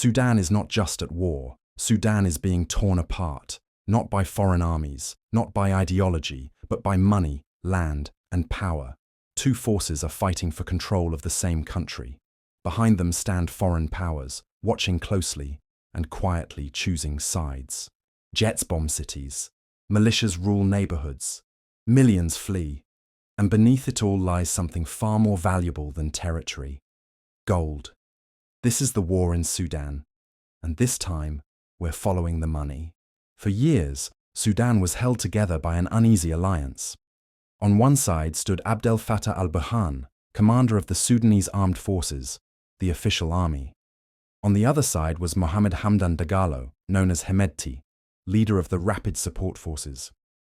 Sudan is not just at war. Sudan is being torn apart, not by foreign armies, not by ideology, but by money, land, and power. Two forces are fighting for control of the same country. Behind them stand foreign powers, watching closely and quietly choosing sides. Jets bomb cities. Militias rule neighborhoods. Millions flee. And beneath it all lies something far more valuable than territory: gold. This is the war in Sudan. And this time, we're following the money. For years, Sudan was held together by an uneasy alliance. On one side stood Abdel Fattah al-Burhan, commander of the Sudanese armed forces, the official army. On the other side was Mohammed Hamdan Dagalo, known as Hemedti, leader of the Rapid Support Forces.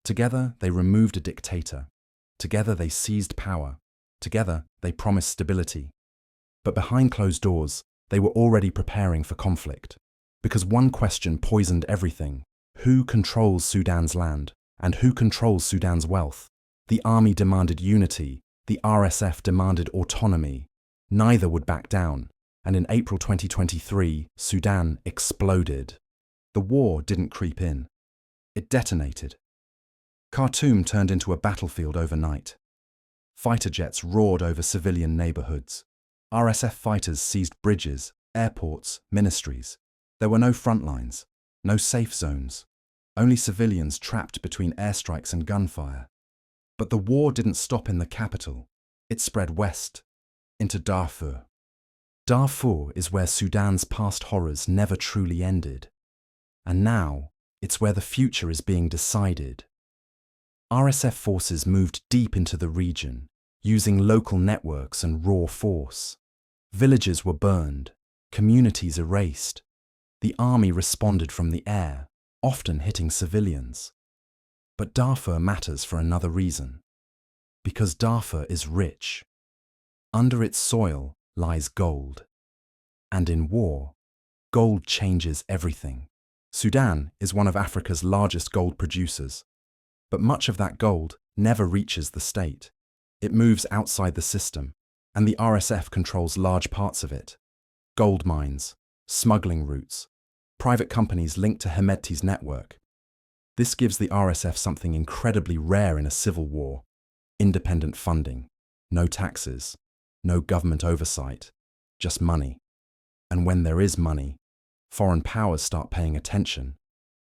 Together, they removed a dictator. Together, they seized power. Together, they promised stability. But behind closed doors, they were already preparing for conflict. Because one question poisoned everything: who controls Sudan's land, and who controls Sudan's wealth? The army demanded unity, the RSF demanded autonomy. Neither would back down, and in April 2023, Sudan exploded. The war didn't creep in. It detonated. Khartoum turned into a battlefield overnight. Fighter jets roared over civilian neighborhoods. RSF fighters seized bridges, airports, ministries. There were no front lines, no safe zones, only civilians trapped between airstrikes and gunfire. But the war didn't stop in the capital. It spread west, into Darfur. Darfur is where Sudan's past horrors never truly ended. And now, it's where the future is being decided. RSF forces moved deep into the region, using local networks and raw force. Villages were burned, communities erased. The army responded from the air, often hitting civilians. But Darfur matters for another reason. Because Darfur is rich. Under its soil lies gold. And in war, gold changes everything. Sudan is one of Africa's largest gold producers. But much of that gold never reaches the state. It moves outside the system, and the RSF controls large parts of it. Gold mines, smuggling routes, private companies linked to Hemedti's network. This gives the RSF something incredibly rare in a civil war: independent funding, no taxes, no government oversight, just money. And when there is money, foreign powers start paying attention.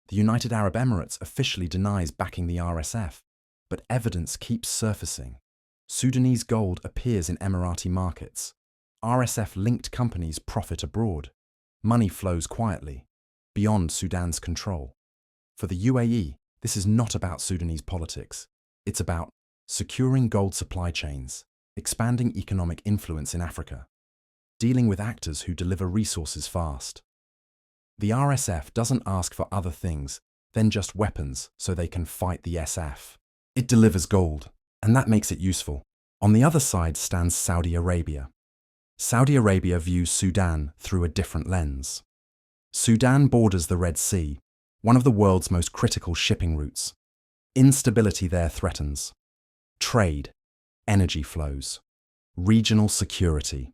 The United Arab Emirates officially denies backing the RSF, but evidence keeps surfacing. Sudanese gold appears in Emirati markets. RSF-linked companies profit abroad. Money flows quietly, beyond Sudan's control. For the UAE, this is not about Sudanese politics. It's about securing gold supply chains, expanding economic influence in Africa, dealing with actors who deliver resources fast. The RSF doesn't ask for other things than just weapons so they can fight the SF. It delivers gold, and that makes it useful. On the other side stands Saudi Arabia. Saudi Arabia views Sudan through a different lens. Sudan borders the Red Sea, one of the world's most critical shipping routes. Instability there threatens trade, energy flows, regional security.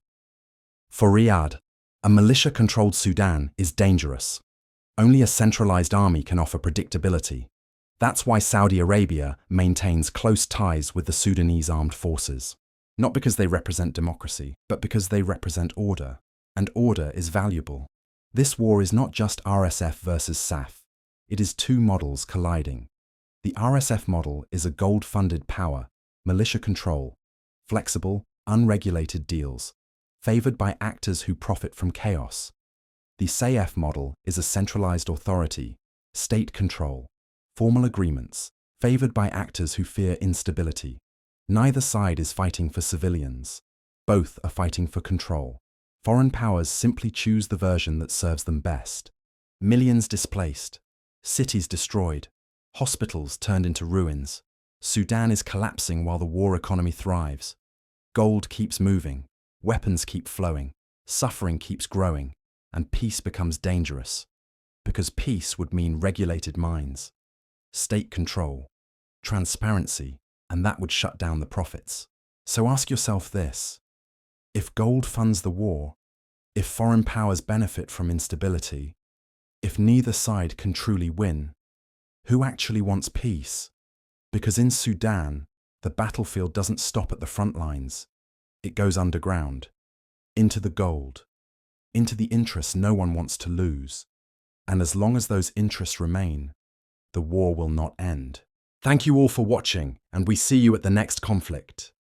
For Riyadh, a militia-controlled Sudan is dangerous. Only a centralized army can offer predictability. That's why Saudi Arabia maintains close ties with the Sudanese armed forces. Not because they represent democracy, but because they represent order. And order is valuable. This war is not just RSF versus SAF. It is two models colliding. The RSF model is a gold-funded power, militia control, flexible, unregulated deals, favored by actors who profit from chaos. The SAF model is a centralized authority, state control, formal agreements, favored by actors who fear instability. Neither side is fighting for civilians. Both are fighting for control. Foreign powers simply choose the version that serves them best. Millions displaced, cities destroyed, hospitals turned into ruins. Sudan is collapsing while the war economy thrives. Gold keeps moving, weapons keep flowing, suffering keeps growing, and peace becomes dangerous. Because peace would mean regulated minds, state control, transparency, and that would shut down the profits. So ask yourself this: if gold funds the war, If foreign powers benefit from instability, if neither side can truly win, who actually wants peace? Because in Sudan, the battlefield doesn't stop at the front lines. It goes underground, into the gold, into the interests no one wants to lose. And as long as those interests remain, the war will not end. Thank you all for watching, and we see you at the next conflict.